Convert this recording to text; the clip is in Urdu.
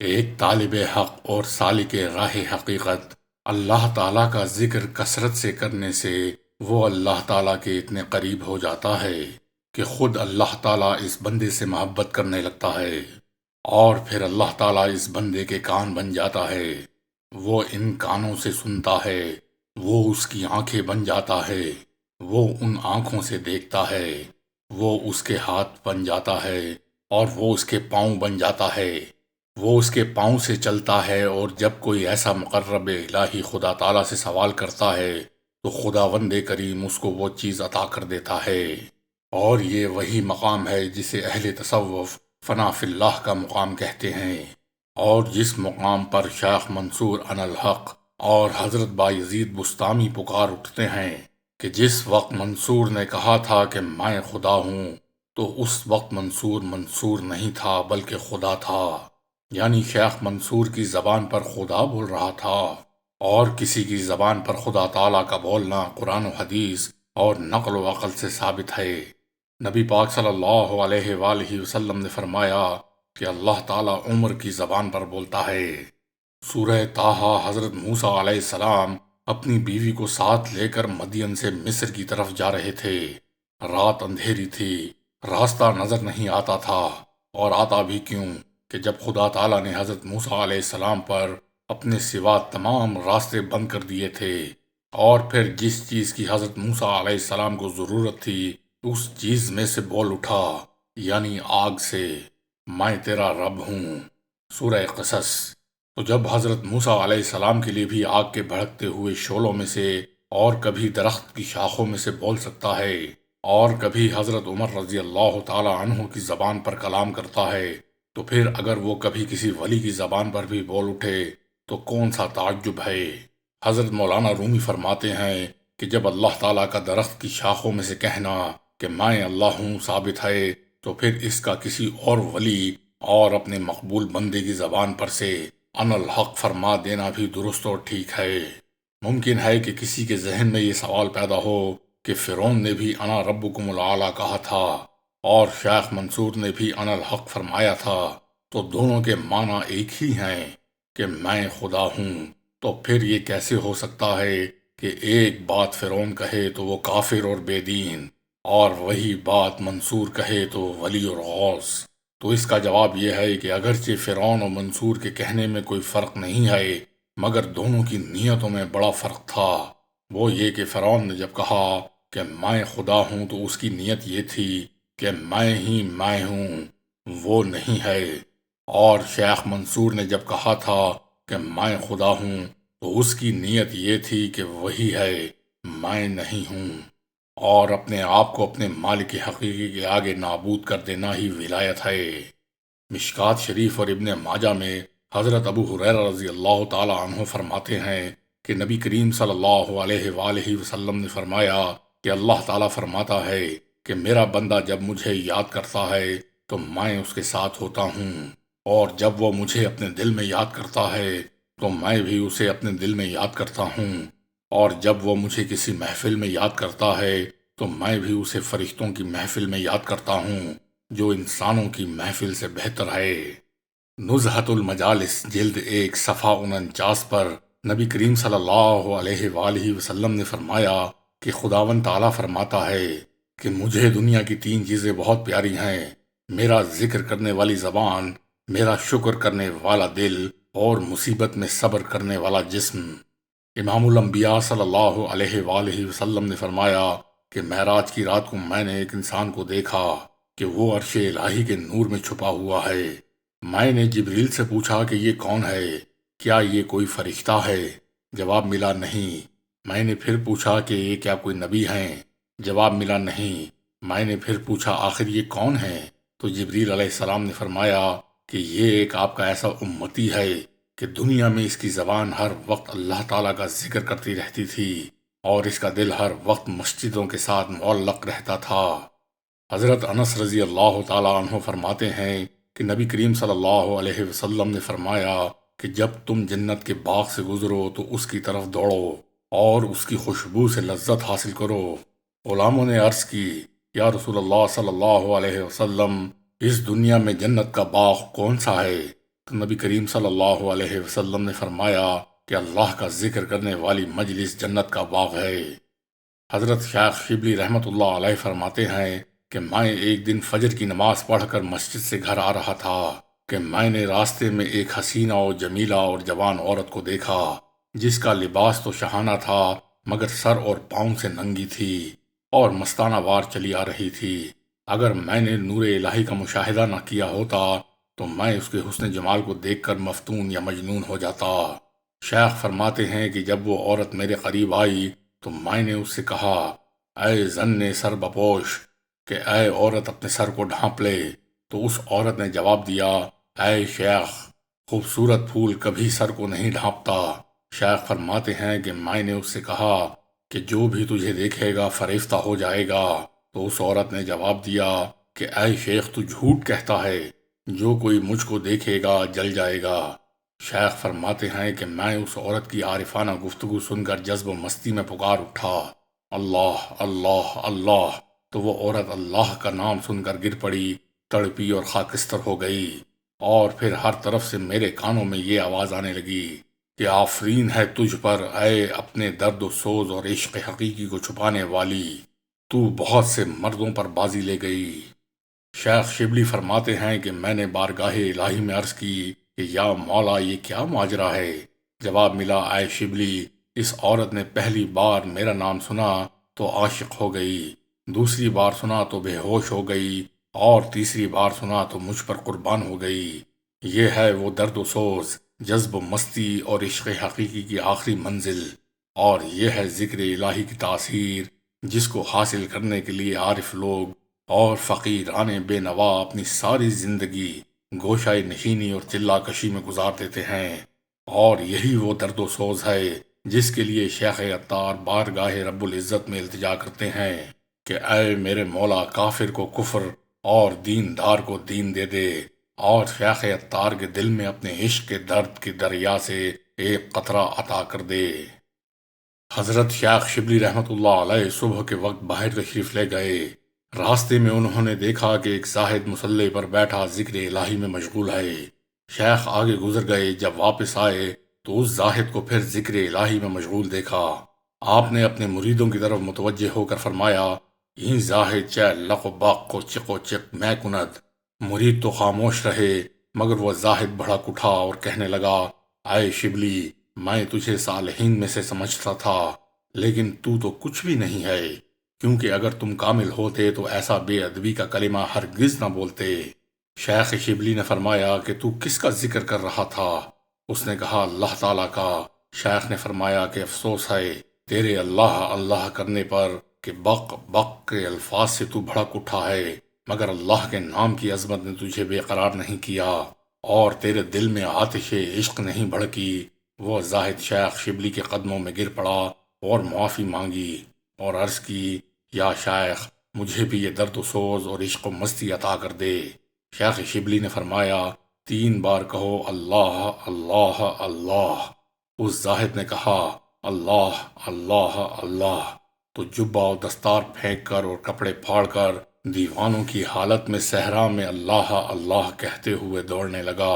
ایک طالب حق اور سالک راہ حقیقت اللہ تعالیٰ کا ذکر کثرت سے کرنے سے وہ اللہ تعالیٰ کے اتنے قریب ہو جاتا ہے کہ خود اللہ تعالیٰ اس بندے سے محبت کرنے لگتا ہے، اور پھر اللہ تعالیٰ اس بندے کے کان بن جاتا ہے، وہ ان کانوں سے سنتا ہے، وہ اس کی آنکھیں بن جاتا ہے، وہ ان آنکھوں سے دیکھتا ہے، وہ اس کے ہاتھ بن جاتا ہے، اور وہ اس کے پاؤں بن جاتا ہے، وہ اس کے پاؤں سے چلتا ہے، اور جب کوئی ایسا مقرب الہی خدا تعالیٰ سے سوال کرتا ہے تو خداوند کریم اس کو وہ چیز عطا کر دیتا ہے۔ اور یہ وہی مقام ہے جسے اہل تصوف فنا فی اللہ کا مقام کہتے ہیں، اور جس مقام پر شیخ منصور الحق اور حضرت بایزید بستامی پکار اٹھتے ہیں کہ جس وقت منصور نے کہا تھا کہ میں خدا ہوں، تو اس وقت منصور منصور نہیں تھا بلکہ خدا تھا، یعنی شیخ منصور کی زبان پر خدا بول رہا تھا، اور کسی کی زبان پر خدا تعالیٰ کا بولنا قرآن و حدیث اور نقل و عقل سے ثابت ہے۔ نبی پاک صلی اللہ علیہ وآلہ وسلم نے فرمایا کہ اللہ تعالیٰ عمر کی زبان پر بولتا ہے۔ سورہ طٰہٰ حضرت موسیٰ علیہ السلام اپنی بیوی کو ساتھ لے کر مدین سے مصر کی طرف جا رہے تھے۔ رات اندھیری تھی، راستہ نظر نہیں آتا تھا، اور آتا بھی کیوں کہ جب خدا تعالیٰ نے حضرت موسیٰ علیہ السلام پر اپنے سوا تمام راستے بند کر دیے تھے، اور پھر جس چیز کی حضرت موسیٰ علیہ السلام کو ضرورت تھی اس چیز میں سے بول اٹھا، یعنی آگ سے، میں تیرا رب ہوں۔ سورہ قصص۔ تو جب حضرت موسیٰ علیہ السلام کے لیے بھی آگ کے بھڑکتے ہوئے شعلوں میں سے اور کبھی درخت کی شاخوں میں سے بول سکتا ہے، اور کبھی حضرت عمر رضی اللہ تعالی عنہ کی زبان پر کلام کرتا ہے، تو پھر اگر وہ کبھی کسی ولی کی زبان پر بھی بول اٹھے تو کون سا تعجب ہے۔ حضرت مولانا رومی فرماتے ہیں کہ جب اللہ تعالیٰ کا درخت کی شاخوں میں سے کہنا کہ میں اللہ ہوں ثابت ہے، تو پھر اس کا کسی اور ولی اور اپنے مقبول بندے کی زبان پر سے ان الحق فرما دینا بھی درست اور ٹھیک ہے۔ ممکن ہے کہ کسی کے ذہن میں یہ سوال پیدا ہو کہ فرعون نے بھی انا ربکم العالی کہا تھا اور شیخ منصور نے بھی ان الحق فرمایا تھا، تو دونوں کے معنی ایک ہی ہیں کہ میں خدا ہوں، تو پھر یہ کیسے ہو سکتا ہے کہ ایک بات فرعون کہے تو وہ کافر اور بے دین، اور وہی بات منصور کہے تو ولی اور غوث؟ تو اس کا جواب یہ ہے کہ اگرچہ فرعون اور منصور کے کہنے میں کوئی فرق نہیں ہے، مگر دونوں کی نیتوں میں بڑا فرق تھا۔ وہ یہ کہ فرعون نے جب کہا کہ میں خدا ہوں تو اس کی نیت یہ تھی کہ میں ہی میں ہوں، وہ نہیں ہے، اور شیخ منصور نے جب کہا تھا کہ میں خدا ہوں تو اس کی نیت یہ تھی کہ وہی ہے، میں نہیں ہوں، اور اپنے آپ کو اپنے مالک حقیقی کے آگے نابود کر دینا ہی ولایت ہے۔ مشکات شریف اور ابن ماجہ میں حضرت ابو ہریرہ رضی اللہ تعالی عنہ فرماتے ہیں کہ نبی کریم صلی اللہ علیہ وآلہ وسلم نے فرمایا کہ اللہ تعالیٰ فرماتا ہے کہ میرا بندہ جب مجھے یاد کرتا ہے تو میں اس کے ساتھ ہوتا ہوں، اور جب وہ مجھے اپنے دل میں یاد کرتا ہے تو میں بھی اسے اپنے دل میں یاد کرتا ہوں، اور جب وہ مجھے کسی محفل میں یاد کرتا ہے تو میں بھی اسے فرشتوں کی محفل میں یاد کرتا ہوں جو انسانوں کی محفل سے بہتر ہے۔ نزہۃ المجالس جلد 1 صفحہ 49 پر نبی کریم صلی اللہ علیہ وآلہ وسلم نے فرمایا کہ خداوند تعالیٰ فرماتا ہے کہ مجھے دنیا کی 3 چیزیں بہت پیاری ہیں: میرا ذکر کرنے والی زبان، میرا شکر کرنے والا دل، اور مصیبت میں صبر کرنے والا جسم۔ امام الانبیاء صلی اللہ علیہ وآلہ وسلم نے فرمایا کہ معراج کی رات کو میں نے ایک انسان کو دیکھا کہ وہ عرش الہی کے نور میں چھپا ہوا ہے۔ میں نے جبریل سے پوچھا کہ یہ کون ہے؟ کیا یہ کوئی فرشتہ ہے؟ جواب ملا نہیں۔ میں نے پھر پوچھا کہ یہ کیا کوئی نبی ہیں؟ جواب ملا نہیں۔ میں نے پھر پوچھا آخر یہ کون ہے؟ تو جبریل علیہ السلام نے فرمایا کہ یہ ایک آپ کا ایسا امتی ہے کہ دنیا میں اس کی زبان ہر وقت اللہ تعالیٰ کا ذکر کرتی رہتی تھی، اور اس کا دل ہر وقت مسجدوں کے ساتھ معلق رہتا تھا۔ حضرت انس رضی اللہ تعالیٰ عنہ فرماتے ہیں کہ نبی کریم صلی اللہ علیہ وسلم نے فرمایا کہ جب تم جنت کے باغ سے گزرو تو اس کی طرف دوڑو اور اس کی خوشبو سے لذت حاصل کرو۔ غلاموں نے عرض کی، یا رسول اللہ صلی اللہ علیہ وسلم، اس دنیا میں جنت کا باغ کون سا ہے؟ تو نبی کریم صلی اللہ علیہ وسلم نے فرمایا کہ اللہ کا ذکر کرنے والی مجلس جنت کا باغ ہے۔ حضرت شیخ شبلی رحمۃ اللہ علیہ فرماتے ہیں کہ میں ایک دن فجر کی نماز پڑھ کر مسجد سے گھر آ رہا تھا کہ میں نے راستے میں ایک حسینہ اور جمیلہ اور جوان عورت کو دیکھا، جس کا لباس تو شاہانہ تھا مگر سر اور پاؤں سے ننگی تھی اور مستانہ وار چلی آ رہی تھی۔ اگر میں نے نور الہی کا مشاہدہ نہ کیا ہوتا تو میں اس کے حسن جمال کو دیکھ کر مفتون یا مجنون ہو جاتا۔ شیخ فرماتے ہیں کہ جب وہ عورت میرے قریب آئی تو میں نے اس سے کہا، اے زن سر بپوش، کہ اے عورت اپنے سر کو ڈھانپ لے۔ تو اس عورت نے جواب دیا، اے شیخ، خوبصورت پھول کبھی سر کو نہیں ڈھانپتا۔ شیخ فرماتے ہیں کہ میں نے اس سے کہا کہ جو بھی تجھے دیکھے گا فریفتہ ہو جائے گا۔ تو اس عورت نے جواب دیا کہ اے شیخ، تو جھوٹ کہتا ہے، جو کوئی مجھ کو دیکھے گا جل جائے گا۔ شیخ فرماتے ہیں کہ میں اس عورت کی عارفانہ گفتگو سن کر جذب و مستی میں پکار اٹھا، اللہ اللہ اللہ۔ تو وہ عورت اللہ کا نام سن کر گر پڑی، تڑپی اور خاکستر ہو گئی، اور پھر ہر طرف سے میرے کانوں میں یہ آواز آنے لگی کہ آفرین ہے تجھ پر اے اپنے درد و سوز اور عشق حقیقی کو چھپانے والی، تو بہت سے مردوں پر بازی لے گئی۔ شیخ شبلی فرماتے ہیں کہ میں نے بارگاہ الہی میں عرض کی کہ یا مولا، یہ کیا ماجرا ہے؟ جواب ملا، اے شبلی، اس عورت نے پہلی بار میرا نام سنا تو عاشق ہو گئی، دوسری بار سنا تو بے ہوش ہو گئی، اور تیسری بار سنا تو مجھ پر قربان ہو گئی۔ یہ ہے وہ درد و سوز، جذب و مستی اور عشق حقیقی کی آخری منزل، اور یہ ہے ذکر الہی کی تاثیر، جس کو حاصل کرنے کے لیے عارف لوگ اور فقیران بے نوا اپنی ساری زندگی گوشۂ نشینی اور چلا کشی میں گزار دیتے ہیں۔ اور یہی وہ درد و سوز ہے جس کے لیے شیخ عطار بارگاہ رب العزت میں التجا کرتے ہیں کہ اے میرے مولا، کافر کو کفر اور دیندار کو دین دے دے، اور شیخ عطار کے دل میں اپنے عشق کے درد کی دریا سے ایک قطرہ عطا کر دے۔ حضرت شیخ شبلی رحمۃ اللہ علیہ صبح کے وقت باہر تشریف لے گئے۔ راستے میں انہوں نے دیکھا کہ ایک زاہد مصلی پر بیٹھا ذکر الہی میں مشغول ہے۔ شیخ آگے گزر گئے، جب واپس آئے تو اس زاہد کو پھر ذکر الہی میں مشغول دیکھا۔ آپ نے اپنے مریدوں کی طرف متوجہ ہو کر فرمایا، این زاہد چہ لق و باق کو چق و چق میں کند۔ مرید تو خاموش رہے، مگر وہ زاہد بھڑک اٹھا اور کہنے لگا، اے شبلی، میں تجھے صالحین میں سے سمجھتا تھا، لیکن تو کچھ بھی نہیں ہے، کیونکہ اگر تم کامل ہوتے تو ایسا بے ادبی کا کلمہ ہرگز نہ بولتے۔ شیخ شبلی نے فرمایا کہ تو کس کا ذکر کر رہا تھا؟ اس نے کہا، اللہ تعالیٰ کا۔ شیخ نے فرمایا کہ افسوس ہے تیرے اللہ اللہ کرنے پر کہ بق بق کے الفاظ سے تو بھڑک اٹھا ہے، مگر اللہ کے نام کی عظمت نے تجھے بے قرار نہیں کیا، اور تیرے دل میں آتش عشق نہیں بھڑکی۔ وہ زاہد شیخ شبلی کے قدموں میں گر پڑا اور معافی مانگی اور عرض کی، یا شیخ، مجھے بھی یہ درد و سوز اور عشق و مستی عطا کر دے۔ شیخ شبلی نے فرمایا، 3 بار کہو اللہ اللہ اللہ۔ اس زاہد نے کہا، اللہ اللہ اللہ، تو جبہ و دستار پھینک کر اور کپڑے پھاڑ کر دیوانوں کی حالت میں صحرا میں اللہ اللہ کہتے ہوئے دوڑنے لگا۔